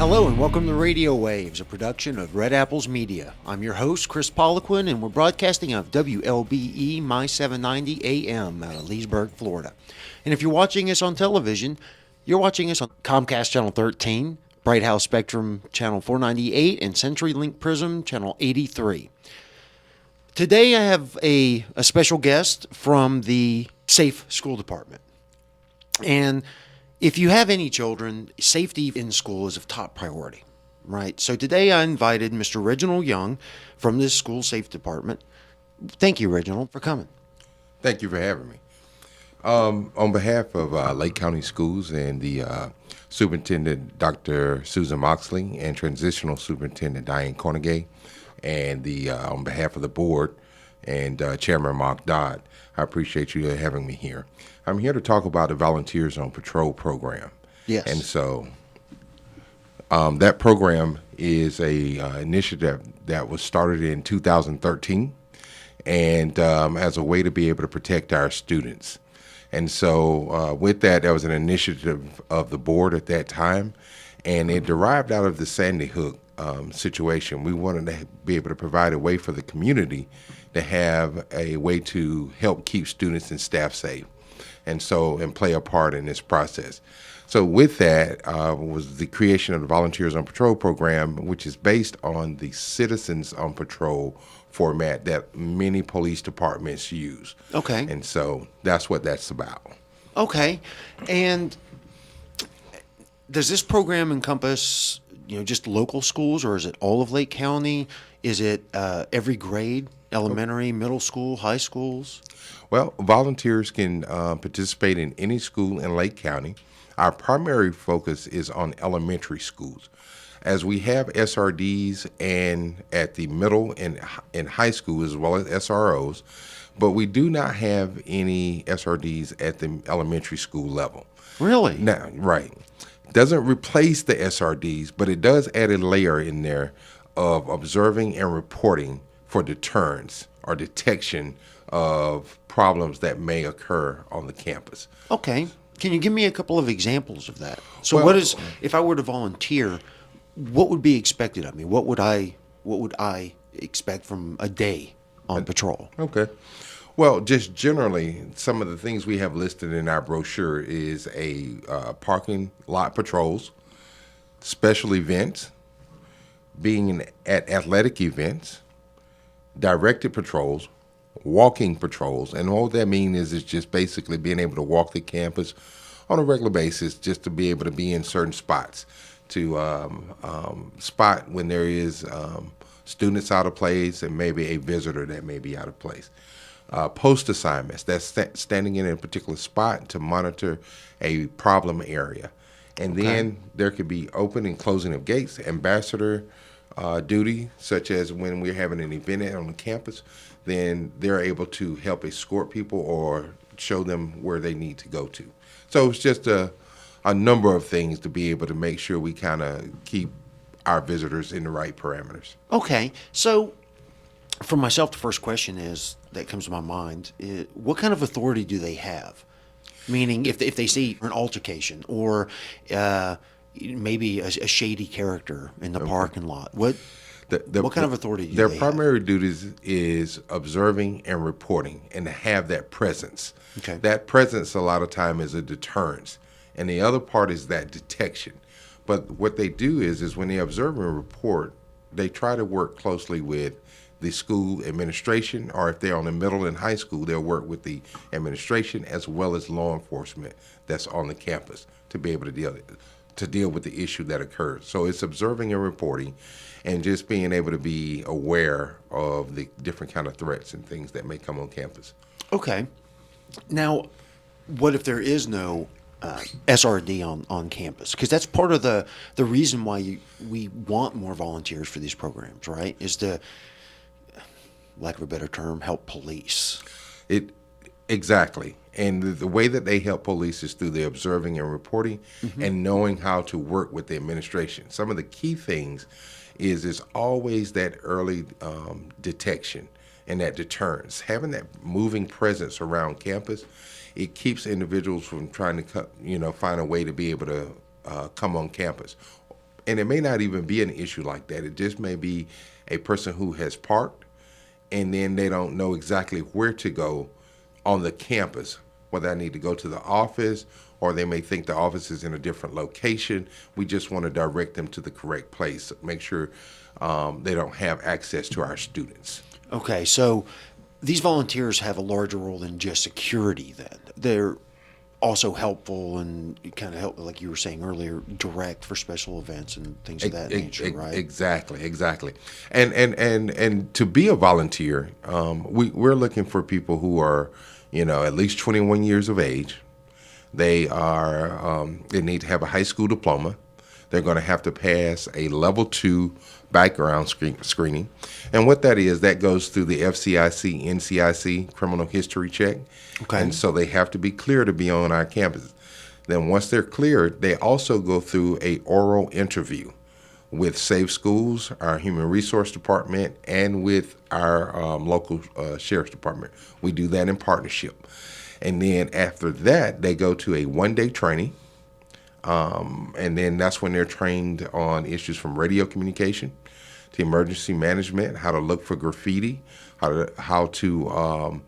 Hello and welcome to Radio Waves, a production of Red Apples Media. I'm your host, Kris Poliquin, and we're broadcasting on WLBE My 790 AM out of Leesburg, Florida. And if you're watching us on television, you're watching us on Comcast Channel 13, Bright House Spectrum Channel 498, and CenturyLink Prism Channel 83. Today I have a special guest from the Safe School Department. And if you have any children, safety in school is of top priority, right? So today I invited Mr. Reginald Young from this school safe department. Thank you, Reginald, for coming. Thank you for having me. On behalf of Lake County Schools and the Superintendent Dr. Susan Moxley and Transitional Superintendent Diane Cornegay, and on behalf of the board and Chairman Mark Dodd, I appreciate you having me here. I'm here to talk about the Volunteers on Patrol program. Yes. And so that program is a initiative that was started in 2013 and as a way to be able to protect our students. And so with that, was an initiative of the board at that time, and it derived out of the Sandy Hook situation. We wanted to be able to provide a way for the community to have a way to help keep students and staff safe, and play a part in this process. So with that was the creation of the Volunteers on Patrol program, which is based on the Citizens on Patrol format that many police departments use. Okay. And so that's what that's about. Okay. And does this program encompass, just local schools, or is it all of Lake County? Is it every grade, elementary, middle school, high schools? Well, volunteers can participate in any school in Lake County. Our primary focus is on elementary schools, as we have SRDs and at the middle and high school, as well as SROs, but we do not have any SRDs at the elementary school level. Really? Now, right. Doesn't replace the SRDs, but it does add a layer in there of observing and reporting for deterrence or detection of problems that may occur on the campus. Okay. Can you give me a couple of examples of that? So well, if I were to volunteer, what would be expected of me? What would I expect from a day on patrol? Okay. Well, just generally, some of the things we have listed in our brochure is parking lot patrols, special events, being at athletic events, directed patrols, walking patrols, and all that means is just basically being able to walk the campus on a regular basis, just to be able to be in certain spots, to spot when there is students out of place and maybe a visitor that may be out of place. Post assignments, that's standing in a particular spot to monitor a problem area. And then there could be open and closing of gates, ambassador duty, such as when we're having an event on the campus, then they're able to help escort people or show them where they need to go to. So it's just a number of things to be able to make sure we kind of keep our visitors in the right parameters. Okay. So for myself, the first question that comes to my mind is, what kind of authority do they have? Meaning, if they see an altercation or maybe a shady character in the parking lot, what kind of authority do they have? Their primary duties is observing and reporting, and to have that presence. Okay. That presence a lot of time is a deterrence, and the other part is that detection. But what they do is when they observe and report, they try to work closely with the school administration, or if they're on the middle and high school, they'll work with the administration as well as law enforcement that's on the campus to be able to deal with the issue that occurs. So it's observing and reporting, and just being able to be aware of the different kind of threats and things that may come on campus. Okay. Now, what if there is no SRD on campus? Because that's part of the reason why we want more volunteers for these programs, right? Is to, lack of a better term, help police. Exactly. And the way that they help police is through the observing and reporting, and knowing how to work with the administration. Some of the key things is always that early detection and that deterrence. Having that moving presence around campus, it keeps individuals from trying to find a way to be able to come on campus. And it may not even be an issue like that. It just may be a person who has parked and then they don't know exactly where to go on the campus, whether I need to go to the office or they may think the office is in a different location. We just want to direct them to the correct place, make sure they don't have access to our students. Okay, so these volunteers have a larger role than just security then. They're also helpful and kind of help, like you were saying earlier, direct for special events and things of that nature, right? Exactly. And to be a volunteer, we're looking for people who are, at least 21 years of age. They need to have a high school diploma. They're going to have to pass a level 2 background screening. And what that is, that goes through the FCIC, NCIC criminal history check. Okay. And so they have to be clear to be on our campus. Then once they're cleared, they also go through a oral interview with Safe Schools, our Human Resource Department, and with our local Sheriff's Department. We do that in partnership. And then after that, they go to a one-day training. And then that's when they're trained on issues from radio communication to emergency management, how to look for graffiti, how to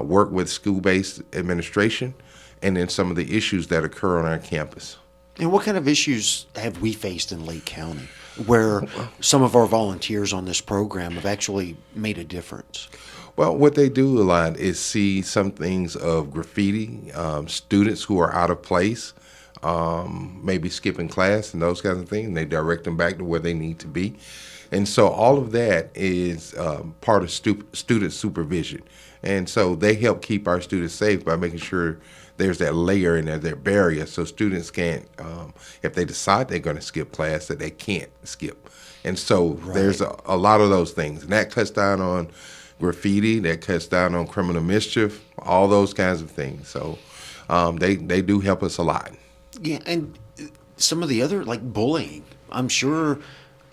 work with school-based administration, and then some of the issues that occur on our campus. And what kind of issues have we faced in Lake County where some of our volunteers on this program have actually made a difference? Well, what they do a lot is see some things of graffiti, students who are out of place, maybe skipping class and those kinds of things, and they direct them back to where they need to be. And so all of that is part of student supervision. And so they help keep our students safe by making sure there's that layer and there's that barrier so students can't, if they decide they're going to skip class, that they can't skip. And so there's a lot of those things. And that cuts down on graffiti, that cuts down on criminal mischief, all those kinds of things. So they do help us a lot. Yeah, and some of the other, like bullying, I'm sure,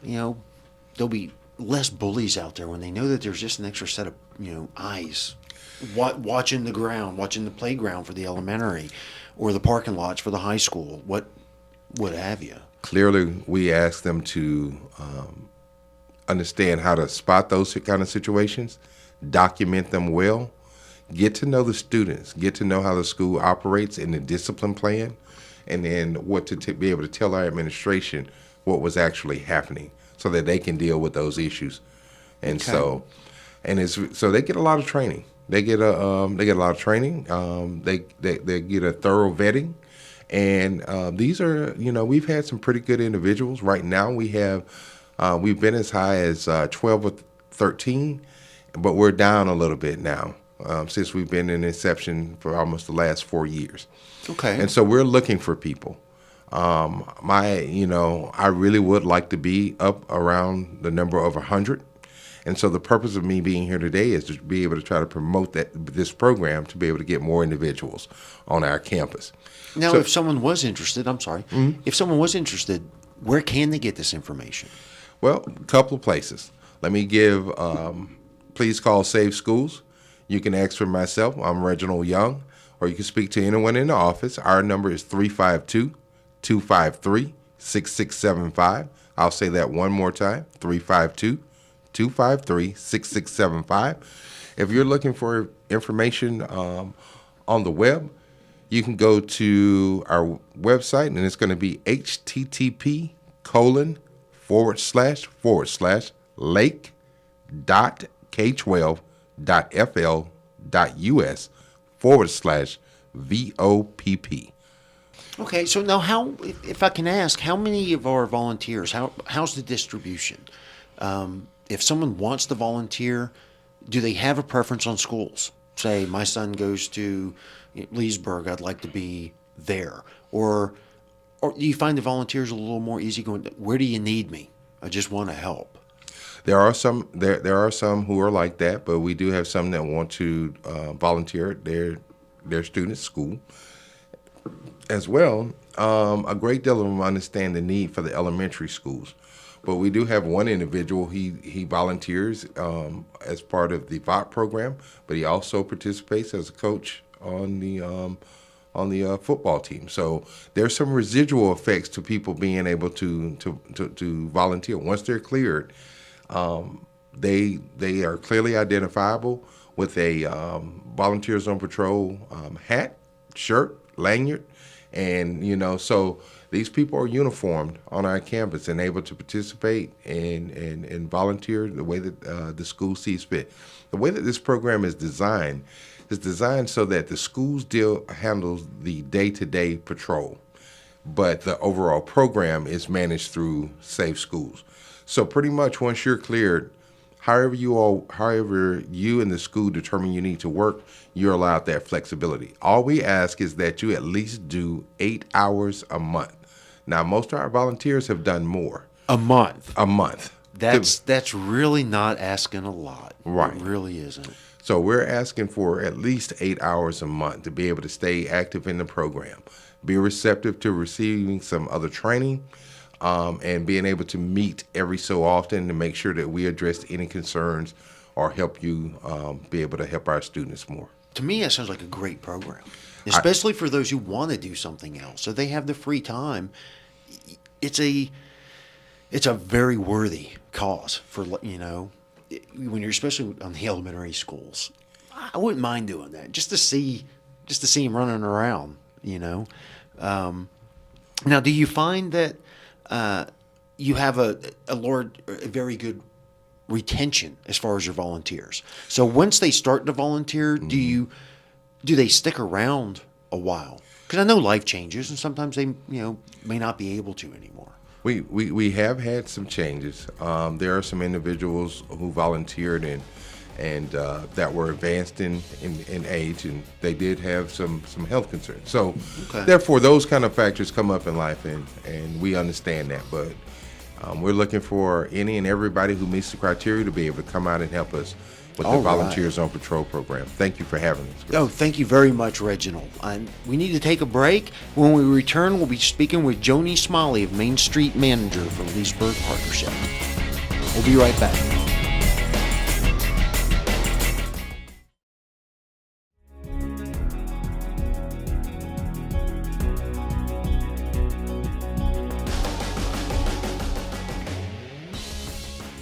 there'll be less bullies out there when they know that there's just an extra set of, eyes watching the ground, watching the playground for the elementary or the parking lots for the high school, what have you. Clearly, we ask them to understand how to spot those kind of situations, document them well, get to know the students, get to know how the school operates in the discipline plan, and then what to be able to tell our administration what was actually happening so that they can deal with those issues. And so they get a lot of training. They get a lot of training. They get a thorough vetting. And these are, we've had some pretty good individuals. Right now we've been as high as 12 or 13, but we're down a little bit now since we've been in inception for almost the last 4 years. Okay. And so we're looking for people. I really would like to be up around the number of 100. And so the purpose of me being here today is to be able to try to promote this program to be able to get more individuals on our campus. Now, if someone was interested, if someone was interested, where can they get this information? Well, a couple of places. Let me give, please call Safe Schools. You can ask for myself. I'm Reginald Young, or you can speak to anyone in the office. Our number is 352-253-6675. I'll say that one more time, 352-253-6675. If you're looking for information on the web, you can go to our website, and it's going to be http://lake.k12.fl.us/VOPP. Okay, so now if I can ask, how many of our volunteers, how's the distribution? If someone wants to volunteer, do they have a preference on schools? Say, my son goes to Leesburg, I'd like to be there. Or do you find the volunteers a little more easygoing? Where do you need me? I just want to help. There are some who are like that, but we do have some that want to volunteer at their student's school as well. A great deal of them understand the need for the elementary schools. But we do have one individual, he volunteers as part of the VOP program, but he also participates as a coach on the football team. So there's some residual effects to people being able to volunteer. Once they're cleared, they are clearly identifiable with a Volunteers on Patrol hat, shirt, lanyard, and so these people are uniformed on our campus and able to participate and volunteer the way that the school sees fit. The way that this program is designed so that the school still handles the day-to-day patrol, but the overall program is managed through Safe Schools. So pretty much once you're cleared, however you and the school determine you need to work, you're allowed that flexibility. All we ask is that you at least do 8 hours a month. Now, most of our volunteers have done more. A month. A month. That's really not asking a lot. Right. It really isn't. So we're asking for at least 8 hours a month to be able to stay active in the program, be receptive to receiving some other training, and being able to meet every so often to make sure that we address any concerns or help you be able to help our students more. To me, that sounds like a great program, especially for those who want to do something else. So they have the free time. It's a very worthy cause for, when you're especially on the elementary schools. I wouldn't mind doing that just to see them running around, Now, do you find that you have a very good retention as far as your volunteers? So once they start to volunteer, do they stick around a while? Because I know life changes and sometimes they may not be able to anymore. We have had some changes. There are some individuals who volunteered and that were advanced in age, and they did have some health concerns. So therefore, those kind of factors come up in life, and we understand that. But we're looking for any and everybody who meets the criteria to be able to come out and help us with the Volunteers on Patrol program. Thank you for having us, Kris. Oh, thank you very much, Reginald. We need to take a break. When we return, we'll be speaking with Joanie Smalley of Main Street Manager for Leesburg Partnership. We'll be right back.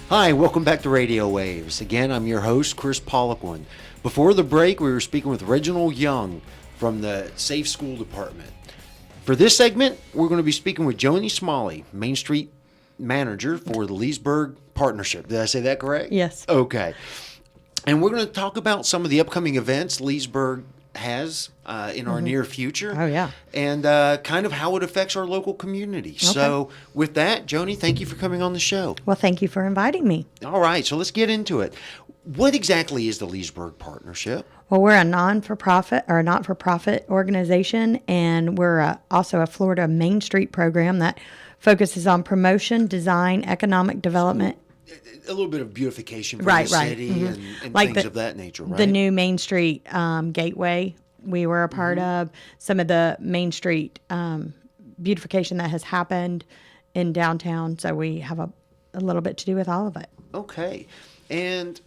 Hi, welcome back to Radio Waves. Again, I'm your host, Kris Poliquin. Before the break, we were speaking with Reginald Young from the Safe School Department. For this segment, we're going to be speaking with Joanie Smalley, Main Street Manager for the Leesburg Partnership. Did I say that correct? Yes. Okay. And we're going to talk about some of the upcoming events Leesburg has in our near future. Oh, yeah. And kind of how it affects our local community. Okay. So with that, Joanie, thank you for coming on the show. Well, thank you for inviting me. All right, so let's get into it. What exactly is the Leesburg Partnership? Well, we're a not-for-profit organization, and we're also a Florida Main Street program that focuses on promotion, design, economic development. A little bit of beautification for the city and like things of that nature, right? The new Main Street Gateway we were a part of, some of the Main Street beautification that has happened in downtown. So we have a little bit to do with all of it. Okay. And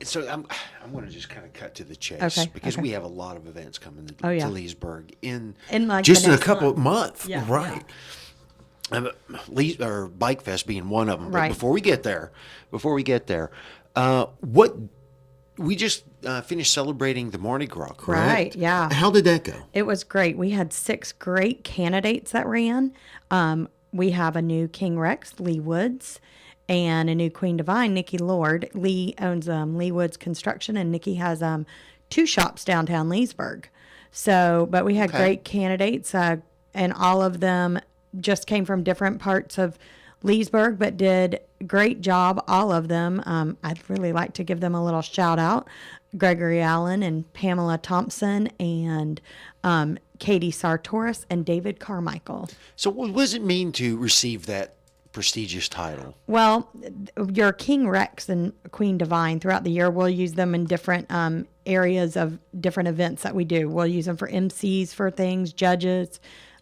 so I'm going to just kind of cut to the chase because we have a lot of events coming to Leesburg in like just in a couple of months. Yeah. Right. Yeah. Or Bikefest being one of them. But right. Before we get there, what we just finished celebrating the Mardi Gras, correct? Right, yeah. How did that go? It was great. We had 6 great candidates that ran. We have a new King Rex, Lee Woods, and a new Queen Divine, Nikki Lord. Lee owns Lee Woods Construction, and Nikki has 2 shops downtown Leesburg. So, but we had great candidates, and all of them just came from different parts of Leesburg, but did a great job, all of them. I'd really like to give them a little shout out. Gregory Allen and Pamela Thompson and Katie Sartoris and David Carmichael. So what does it mean to receive that prestigious title? Well, your King Rex and Queen Divine throughout the year, we'll use them in different areas of different events that we do. We'll use them for MCs for things, judges.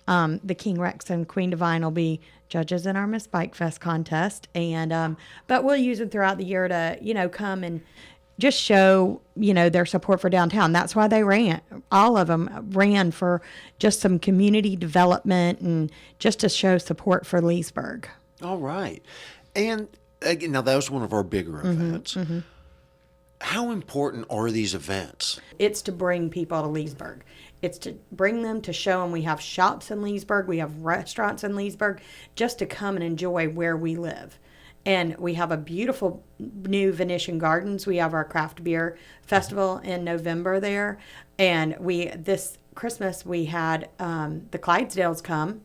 The King Rex and Queen Divine will be judges in our Miss Bikefest contest, and but we'll use them throughout the year to come and just show, their support for downtown. That's why they ran. All of them ran for just some community development and just to show support for Leesburg. All right. And again, now that was one of our bigger events. How important are these events? It's to bring people to Leesburg. It's to bring them, to show them we have shops in Leesburg, we have restaurants in Leesburg, just to come and enjoy where we live. And we have a beautiful new Venetian Gardens. We have our craft beer festival in November there. And this Christmas, we had the Clydesdales come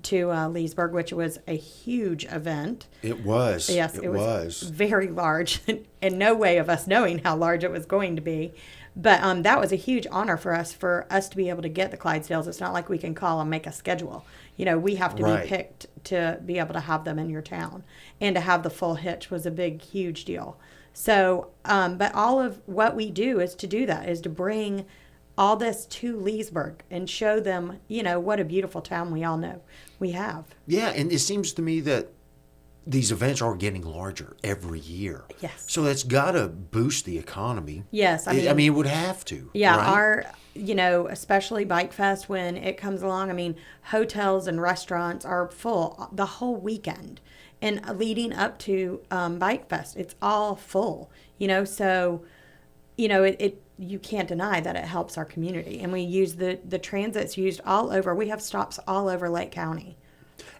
to Leesburg, which was a huge event. It was. Yes, it was very large, and no way of us knowing how large it was going to be. But that was a huge honor for us to be able to get the Clydesdales. It's not like we can call and make a schedule. We have to be picked to be able to have them in your town. And to have the full hitch was a big, huge deal. So, but all of what we do is to do that, is to bring all this to Leesburg and show them, what a beautiful town we all know we have. Yeah, and it seems to me that these events are getting larger every year. Yes. So that's got to boost the economy. Yes. I mean, it would have to. Yeah. Right? Especially Bikefest, when it comes along, hotels and restaurants are full the whole weekend. And leading up to Bikefest, it's all full, so, you can't deny that it helps our community. And we use the transit's used all over. We have stops all over Lake County.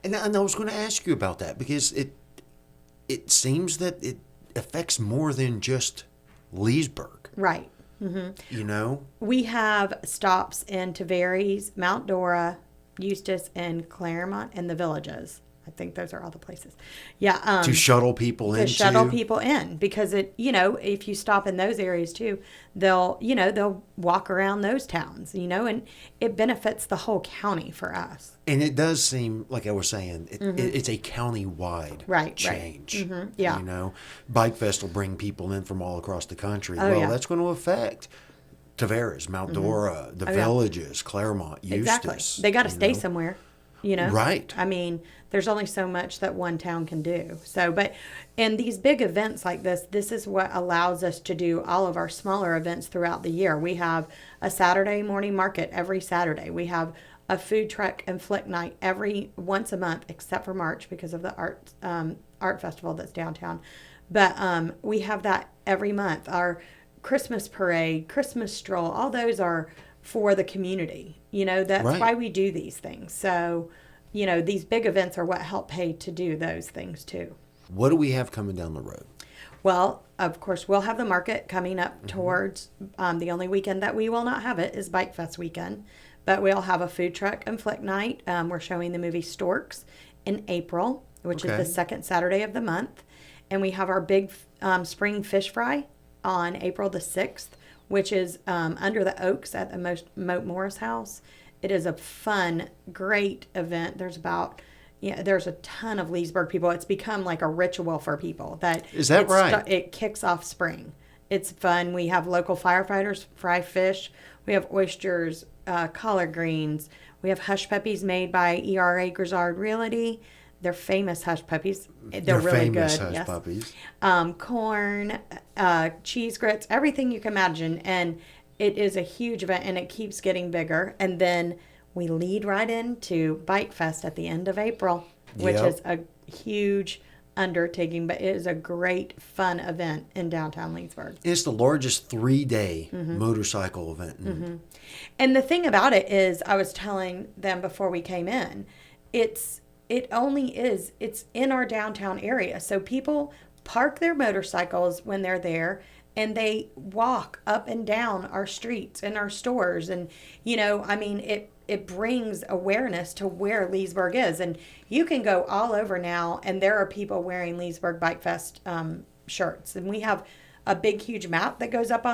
And I was going to ask you about that, because it seems that it affects more than just Leesburg. Right. Mm-hmm. We have stops in Tavares, Mount Dora, Eustis, and Claremont, and the Villages. I think those are all the places. Yeah. To shuttle people in. To shuttle people in, because if you stop in those areas too, they'll walk around those towns, and it benefits the whole county for us. And it does seem, like I was saying, it's a county-wide change. Right. Mm-hmm. Yeah. Bikefest will bring people in from all across the country. That's going to affect Tavares, Mount Dora, the Villages, Claremont, Eustis. Exactly. They got to stay somewhere. Right. There's only so much that one town can do. So, and these big events like this is what allows us to do all of our smaller events throughout the year. We have a Saturday morning market every Saturday. We have a food truck and flick night once a month, except for March because of the art festival that's downtown. But we have that every month. Our Christmas parade, Christmas stroll, all those are for the community. That's why we do these things. So, these big events are what help pay to do those things too. What do we have coming down the road? Well, of course, we'll have the market coming up towards the only weekend that we will not have it is Bikefest weekend. But we'll have a food truck and flick night. We're showing the movie Storks in April, which is the second Saturday of the month. And we have our big spring fish fry on April the 6th, which is under the oaks at the Moat Morris House. It is a fun, great event. There's a ton of Leesburg people. It's become like a ritual for people. Is that right? It kicks off spring. It's fun. We have local firefighters fry fish. We have oysters, collard greens. We have hush puppies made by ERA Grizzard Realty. They're famous hush puppies. They're really famous good. Hush puppies. Corn, cheese grits, everything you can imagine. And it is a huge event, and it keeps getting bigger. And then we lead right into Bikefest at the end of April, which is a huge undertaking, but it is a great, fun event in downtown Leesburg. It's the largest 3-day motorcycle event. And the thing about it is, I was telling them before we came in, it's in our downtown area. So people park their motorcycles when they're there, and they walk up and down our streets and our stores. And, it brings awareness to where Leesburg is. And you can go all over now, and there are people wearing Leesburg Bikefest shirts. And we have a big, huge map that goes up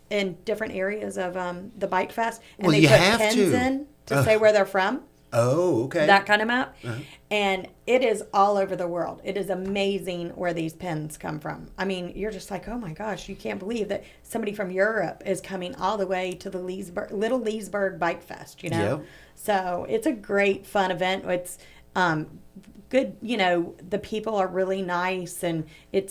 in different areas of the Bikefest. And they put pins in to say where they're from. Oh, okay. That kind of map. And it is all over the world. It is amazing where these pins come from. You're just like, oh my gosh, you can't believe that somebody from Europe is coming all the way to the Little Leesburg Bike Fest, Yep. So it's a great, fun event. Good, the people are really nice, and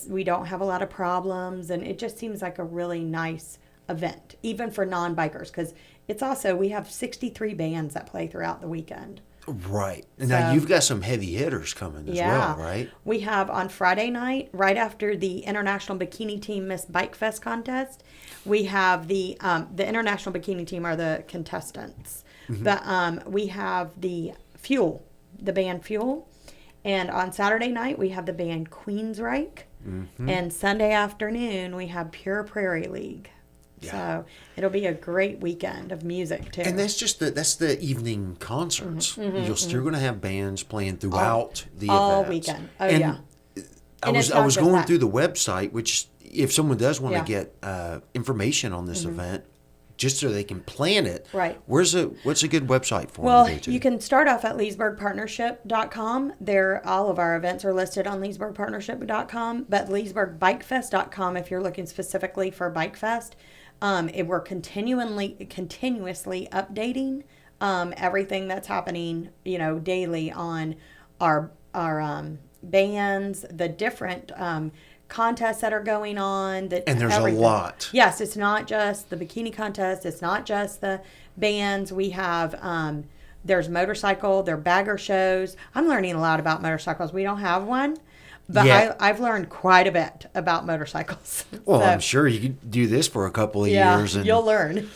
we don't have a lot of problems, and it just seems like a really nice event, even for non-bikers, because it's also, we have 63 bands that play throughout the weekend. Right. Now, you've got some heavy hitters coming as well, right? We have on Friday night, right after the International Bikini Team Miss Bikefest contest, we have the International Bikini Team are the contestants. But we have the band Fuel. And on Saturday night, we have the band Queensryche. And Sunday afternoon, we have Pure Prairie League. Yeah. So it'll be a great weekend of music too. And that's just that's the evening concerts. You're still going to have bands playing throughout the all events. Weekend. Oh, yeah. I was going through the website, which if someone does want to get information on this event, just so they can plan it. Right. What's a good website for them Well, to go to? you can start off at leesburgpartnership.com. All of our events are listed on leesburgpartnership.com, but leesburgbikefest.com if you're looking specifically for Bikefest. We're continuously updating everything that's happening, daily on our bands, the different contests that are going on. And there's everything. A lot. Yes, it's not just the bikini contest. It's not just the bands. We have there's motorcycle, there are bagger shows. I'm learning a lot about motorcycles. We don't have one. But I've learned quite a bit about motorcycles. Well, I'm sure you could do this for a couple of years. And you'll learn.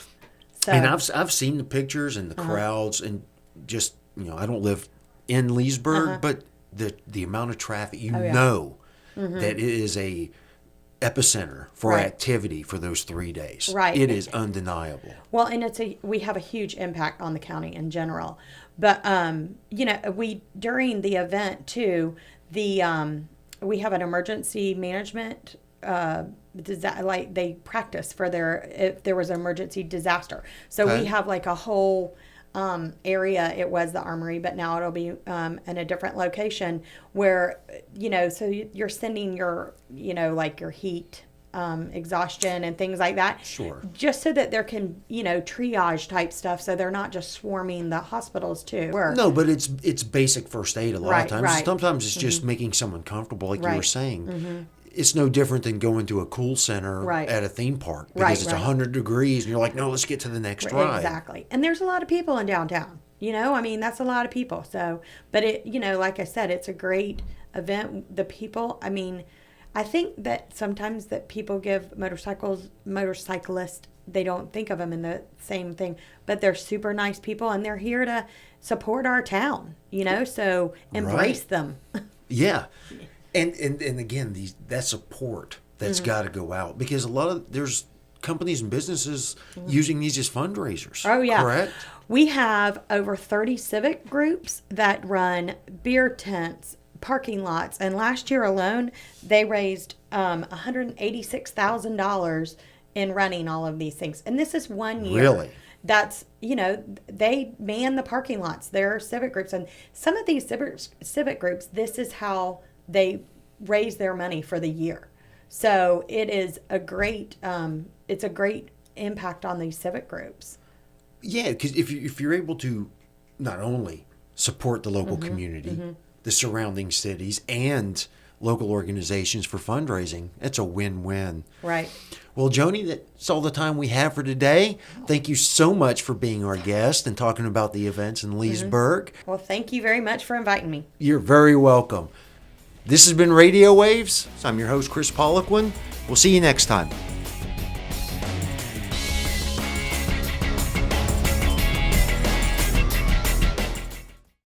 So. And I've seen the pictures and the crowds, and just, I don't live in Leesburg, but the amount of traffic, that it is a epicenter for activity for those 3 days. Right. It is undeniable. Well, and we have a huge impact on the county in general. But, during the event too, we have an emergency management, they practice for if there was an emergency disaster. So we have like a whole area. It was the Armory, but now it'll be in a different location where, so you're sending your, your heat, exhaustion and things like that. Sure. Just so that there can, triage type stuff, so they're not just swarming the hospitals too. No, but it's basic first aid a lot of times. Right. Sometimes it's just making someone comfortable, like you were saying. It's no different than going to a cool center at a theme park because it's 100 degrees and you're like, no, let's get to the next ride. Exactly. And there's a lot of people in downtown. That's a lot of people. So, but it, like I said, it's a great event. The people, I think that sometimes that people give motorcyclists, they don't think of them in the same thing, but they're super nice people and they're here to support our town, so embrace them. Yeah. And again, that support that's got to go out, because there's companies and businesses using these as fundraisers. Oh, yeah. Correct? We have over 30 civic groups that run beer tents, parking lots, and last year alone they raised $186,000 in running all of these things. And this is 1 year. Really? That's, they man the parking lots. There are civic groups, and some of these civic groups, this is how they raise their money for the year. So it is a great impact on these civic groups. Yeah, because if you're able to not only support the local community, the surrounding cities, and local organizations for fundraising, it's a win-win. Right. Well, Joanie, that's all the time we have for today. Thank you so much for being our guest and talking about the events in Leesburg. Well, thank you very much for inviting me. You're very welcome. This has been Radio Waves. I'm your host, Kris Poliquin. We'll see you next time.